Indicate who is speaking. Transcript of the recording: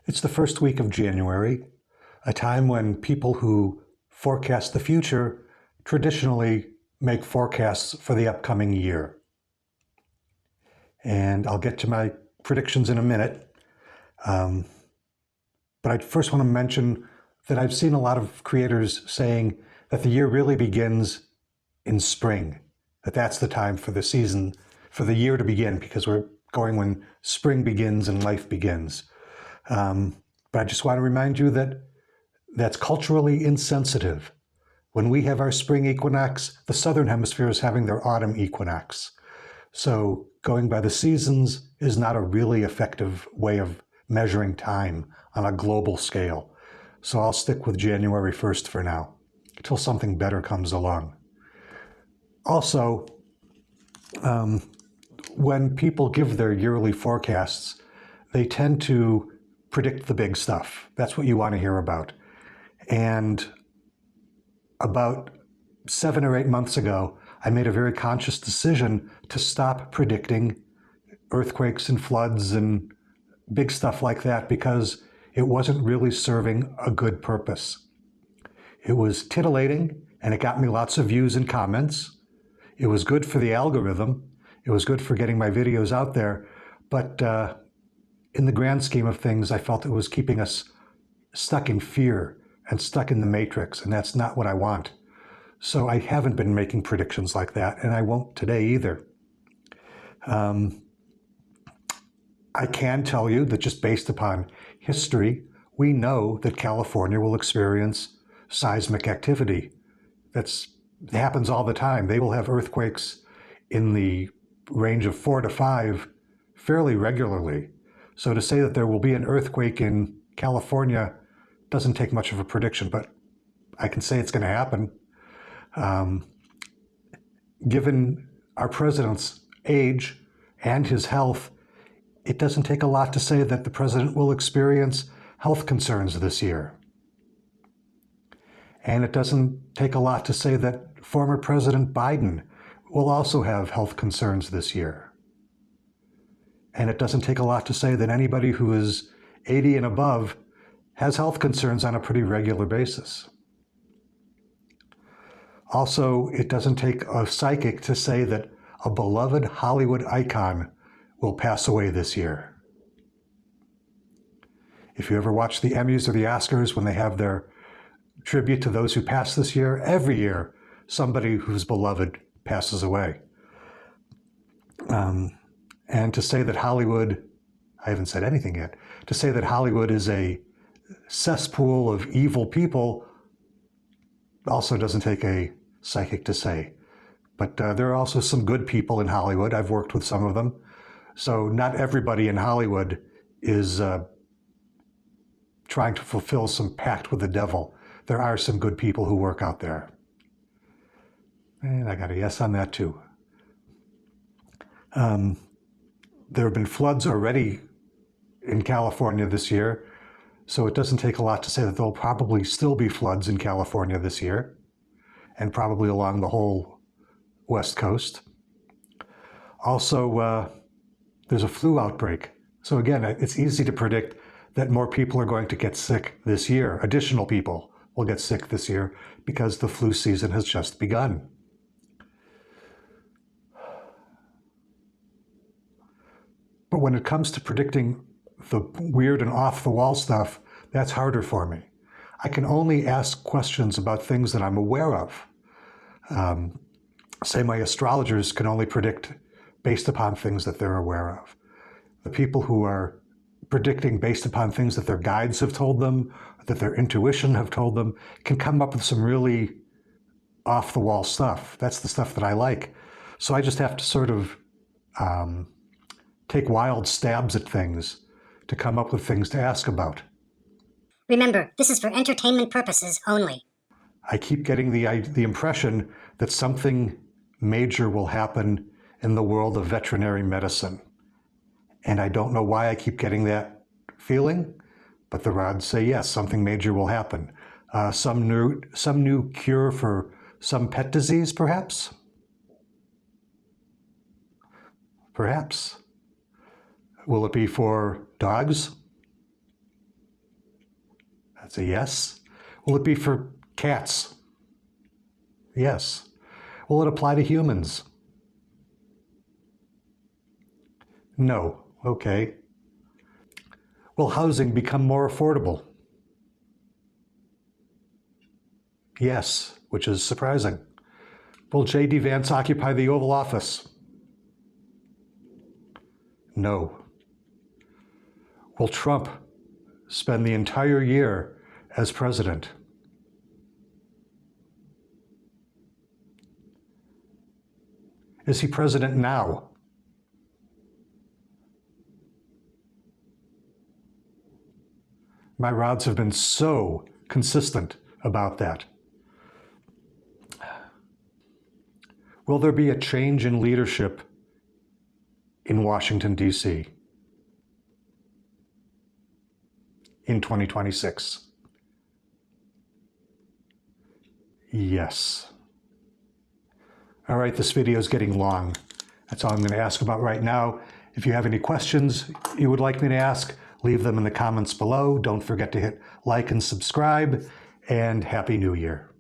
Speaker 1: It's the first week of January, a time when people who forecast the future traditionally make forecasts for the upcoming year. And I'll get to my predictions in a minute. But I first want to mention that I've seen a lot of creators saying that the year really begins in spring, that that's the time for the season, for the year to begin, because we're going when spring begins and life begins. But I just want to remind you that that's culturally insensitive. When we have our spring equinox, the southern hemisphere is having their autumn equinox. So going by the seasons is not a really effective way of measuring time on a global scale. So I'll stick with January 1st for now, until something better comes along. Also, when people give their yearly forecasts, they tend to predict the big stuff. That's what you want to hear about. And about 7 or 8 months ago, I made a very conscious decision to stop predicting earthquakes and floods and big stuff like that because it wasn't really serving a good purpose. It was titillating and it got me lots of views and comments. It was good for the algorithm. It was good for getting my videos out there. But in the grand scheme of things, I felt it was keeping us stuck in fear and stuck in the matrix, and that's not what I want. So I haven't been making predictions like that, and I won't today either. I can tell you that just based upon history, we know that California will experience seismic activity. It happens all the time. They will have earthquakes in the range of 4 to 5 fairly regularly. So to say that there will be an earthquake in California doesn't take much of a prediction, but I can say it's going to happen. Given our president's age and his health, it doesn't take a lot to say that the president will experience health concerns this year. And it doesn't take a lot to say that former President Biden will also have health concerns this year. And it doesn't take a lot to say that anybody who is 80 and above has health concerns on a pretty regular basis. Also, it doesn't take a psychic to say that a beloved Hollywood icon will pass away this year. If you ever watch the Emmys or the Oscars when they have their tribute to those who passed this year, every year somebody who's beloved passes away. And to say that Hollywood, I haven't said anything yet, to say that Hollywood is a cesspool of evil people also doesn't take a psychic to say. But there are also some good people in Hollywood. I've worked with some of them. So not everybody in Hollywood is trying to fulfill some pact with the devil. There are some good people who work out there. And I got a yes on that too. There have been floods already in California this year, so it doesn't take a lot to say that there'll probably still be floods in California this year, and probably along the whole West Coast. Also, there's a flu outbreak. So again, it's easy to predict that more people are going to get sick this year. Additional people will get sick this year because the flu season has just begun. But when it comes to predicting the weird and off-the-wall stuff, that's harder for me. I can only ask questions about things that I'm aware of. Say my astrologers can only predict based upon things that they're aware of. The people who are predicting based upon things that their guides have told them, that their intuition have told them, can come up with some really off-the-wall stuff. That's the stuff that I like. So I just have to sort of take wild stabs at things to come up with things to ask about.
Speaker 2: Remember, this is for entertainment purposes only.
Speaker 1: I keep getting the impression that something major will happen in the world of veterinary medicine. And I don't know why I keep getting that feeling, but the rods say yes, something major will happen. Some new cure for some pet disease, perhaps? Perhaps. Will it be for dogs? That's a yes. Will it be for cats? Yes. Will it apply to humans? No. Okay. Will housing become more affordable? Yes, which is surprising. Will J.D. Vance occupy the Oval Office? No. Will Trump spend the entire year as president? Is he president now? My rods have been so consistent about that. Will there be a change in leadership in Washington, D.C. in 2026? Yes. All right, this video is getting long. That's all I'm going to ask about right now. If you have any questions you would like me to ask, leave them in the comments below. Don't forget to hit like and subscribe, and Happy New Year.